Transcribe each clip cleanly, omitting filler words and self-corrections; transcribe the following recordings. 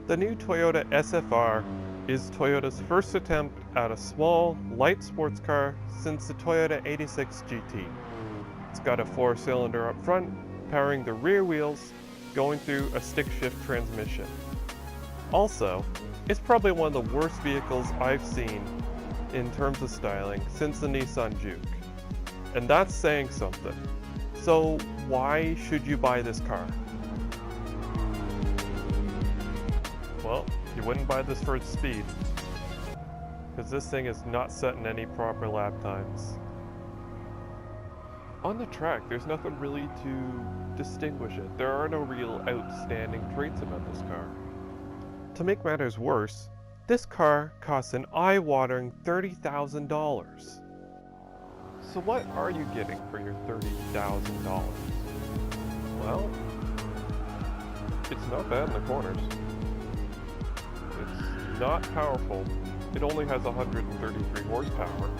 The new Toyota SFR is Toyota's first attempt at a small, light sports car since the Toyota 86 GT. It's got a 4-cylinder up front, powering the rear wheels, going through a stick-shift transmission. Also, it's probably one of the worst vehicles I've seen in terms of styling since the Nissan Juke. And that's saying something. So why should you buy this car? Well, you wouldn't buy this for its speed, because this thing is not setting any proper lap times. On the track, there's nothing really to distinguish it. There are no real outstanding traits about this car. To make matters worse, this car costs an eye-watering $30,000. So what are you getting for your $30,000? Well, it's not bad in the corners. It's not powerful. It only has 133 horsepower.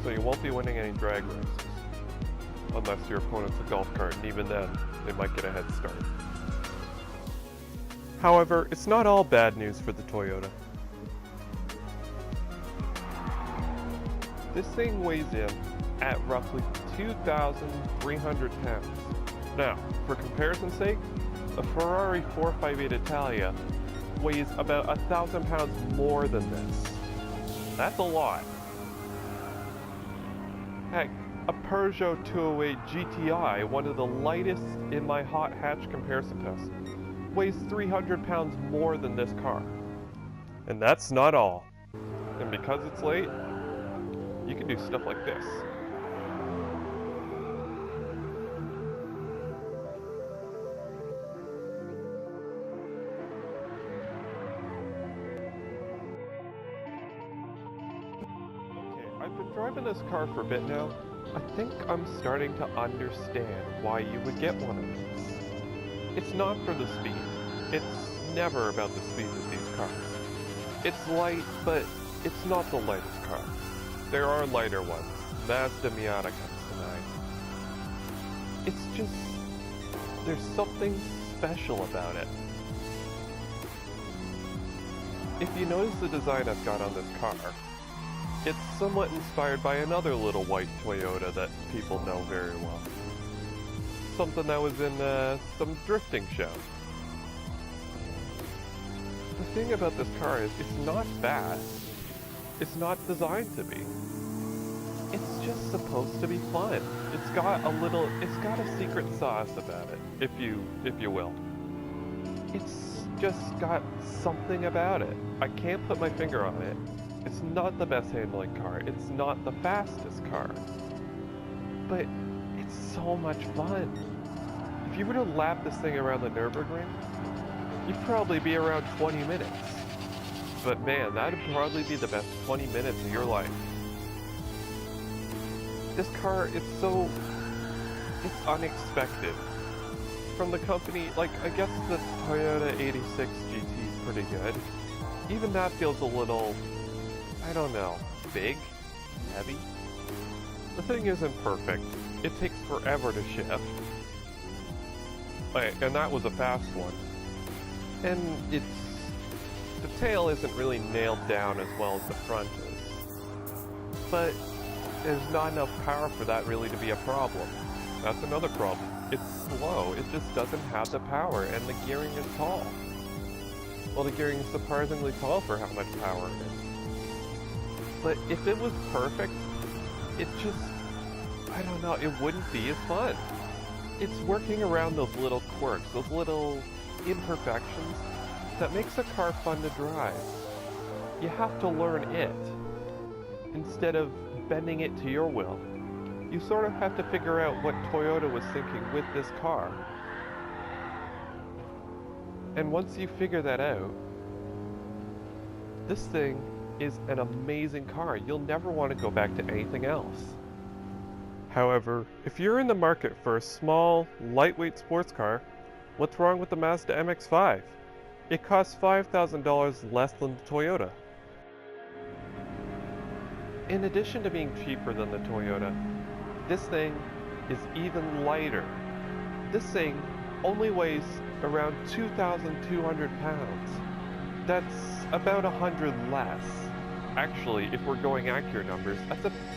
So you won't be winning any drag races. Unless your opponent's a golf cart, and even then, they might get a head start. However, it's not all bad news for the Toyota. This thing weighs in at roughly 2,300 pounds. Now, for comparison's sake, a Ferrari 458 Italia weighs about 1,000 pounds more than this. That's a lot. Heck, a Peugeot 208 GTI, one of the lightest in my hot hatch comparison test, weighs 300 pounds more than this car. And that's not all. And because it's late, you can do stuff like this. I've been driving this car for a bit now. I think I'm starting to understand why you would get one of these. It's not for the speed. It's never about the speed of these cars. It's light, but it's not the lightest car. There are lighter ones. Mazda Miata comes to mind. It's just, there's something special about it. If you notice the design I've got on this car, it's somewhat inspired by another little white Toyota that people know very well. Something that was in some drifting show. The thing about this car is it's not fast. It's not designed to be. It's just supposed to be fun. It's got a secret sauce about it, if you will. It's just got something about it. I can't put my finger on it. It's not the best handling car. It's not the fastest car. But it's so much fun. If you were to lap this thing around the Nürburgring, you'd probably be around 20 minutes. But man, that'd probably be the best 20 minutes of your life. This car, it's unexpected. From the company, like, I guess the Toyota 86 GT is pretty good. Even that feels a little, I don't know, big? Heavy? The thing isn't perfect. It takes forever to shift. And that was a fast one. And the tail isn't really nailed down as well as the front is. But there's not enough power for that really to be a problem. That's another problem. It's slow, it just doesn't have the power, and the gearing is tall. Well, the gearing is surprisingly tall for how much power it is. But if it was perfect, it just, I don't know, it wouldn't be as fun. It's working around those little quirks, those little imperfections that makes a car fun to drive. You have to learn it, instead of bending it to your will. You sort of have to figure out what Toyota was thinking with this car. And once you figure that out, this thing is an amazing car. You'll never want to go back to anything else. However, if you're in the market for a small, lightweight sports car, what's wrong with the Mazda MX-5? It costs $5,000 less than the Toyota. In addition to being cheaper than the Toyota, this thing is even lighter. This thing only weighs around 2,200 pounds. That's about 100 less. Actually, if we're going accurate numbers,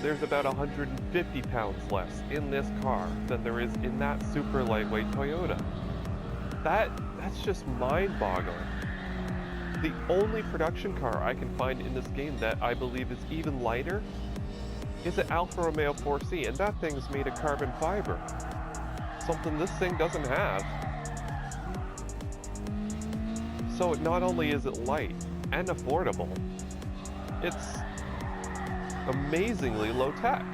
there's about 150 pounds less in this car than there is in that super lightweight Toyota. That's just mind-boggling. The only production car I can find in this game that I believe is even lighter is an Alfa Romeo 4C, and that thing's made of carbon fiber. Something this thing doesn't have. So not only is it light and affordable, it's amazingly low tech.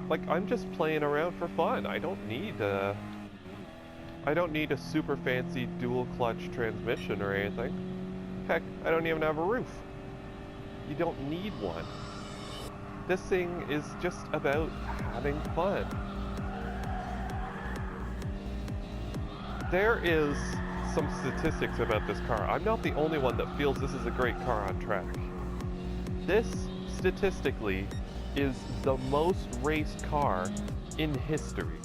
Like, I'm just playing around for fun. I don't need a super fancy dual clutch transmission or anything. Heck, I don't even have a roof. You don't need one. This thing is just about having fun. There is some statistics about this car. I'm not the only one that feels this is a great car on track. This, statistically, is the most raced car in history.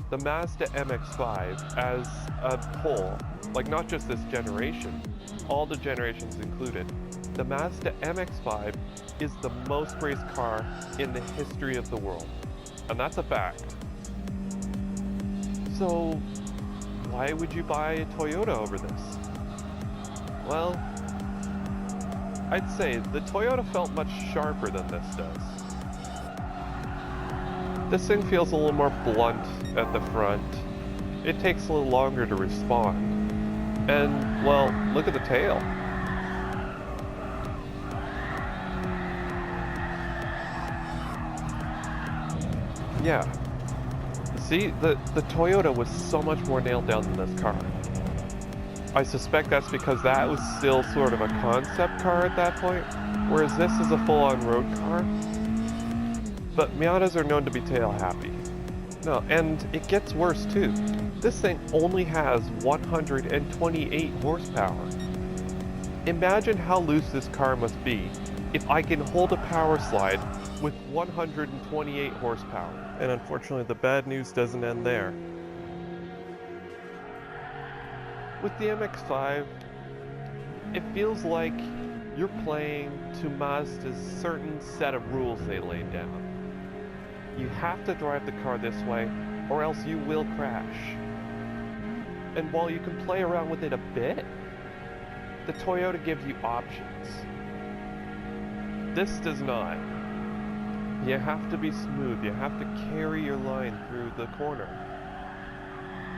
The Mazda MX-5 as a whole, like not just this generation, all the generations included, the Mazda MX-5 is the most raced car in the history of the world. And that's a fact. So, why would you buy a Toyota over this? Well, I'd say the Toyota felt much sharper than this does. This thing feels a little more blunt at the front. It takes a little longer to respond. And, well, look at the tail. Yeah. See, the Toyota was so much more nailed down than this car. I suspect that's because that was still sort of a concept car at that point, whereas this is a full-on road car. But Miatas are known to be tail-happy. No, and it gets worse too. This thing only has 128 horsepower. Imagine how loose this car must be if I can hold a power slide with 128 horsepower. And unfortunately, the bad news doesn't end there. With the MX-5, it feels like you're playing to Mazda's certain set of rules they laid down. You have to drive the car this way, or else you will crash. And while you can play around with it a bit, the Toyota gives you options. This does not. You have to be smooth, you have to carry your line through the corner.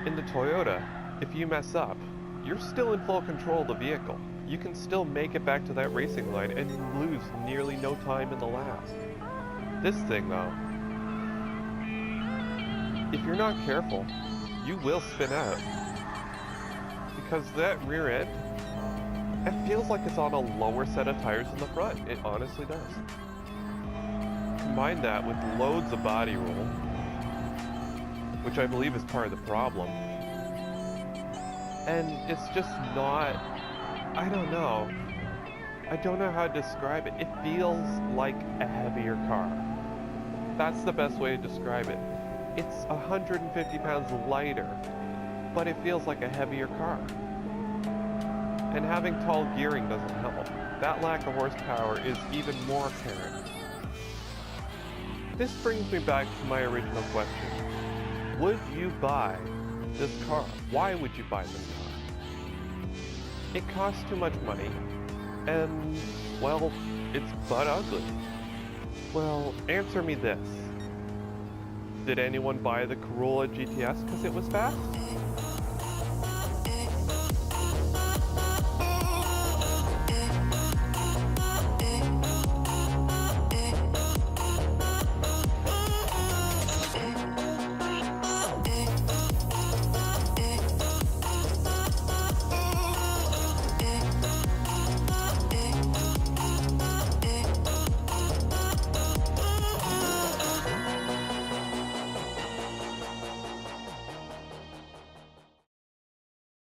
In the Toyota, if you mess up, you're still in full control of the vehicle. You can still make it back to that racing line and lose nearly no time in the last. This thing though, if you're not careful, you will spin out. Because that rear end, it feels like it's on a lower set of tires than the front. It honestly does. Combine that with loads of body roll, which I believe is part of the problem. And it's just not, I don't know how to describe it. It feels like a heavier car. That's the best way to describe it. It's 150 pounds lighter, but it feels like a heavier car. And having tall gearing doesn't help. That lack of horsepower is even more apparent. This brings me back to my original question. Would you buy this car? Why would you buy this car? It costs too much money, and, well, it's butt ugly. Well, answer me this. Did anyone buy the Corolla GTS because it was fast?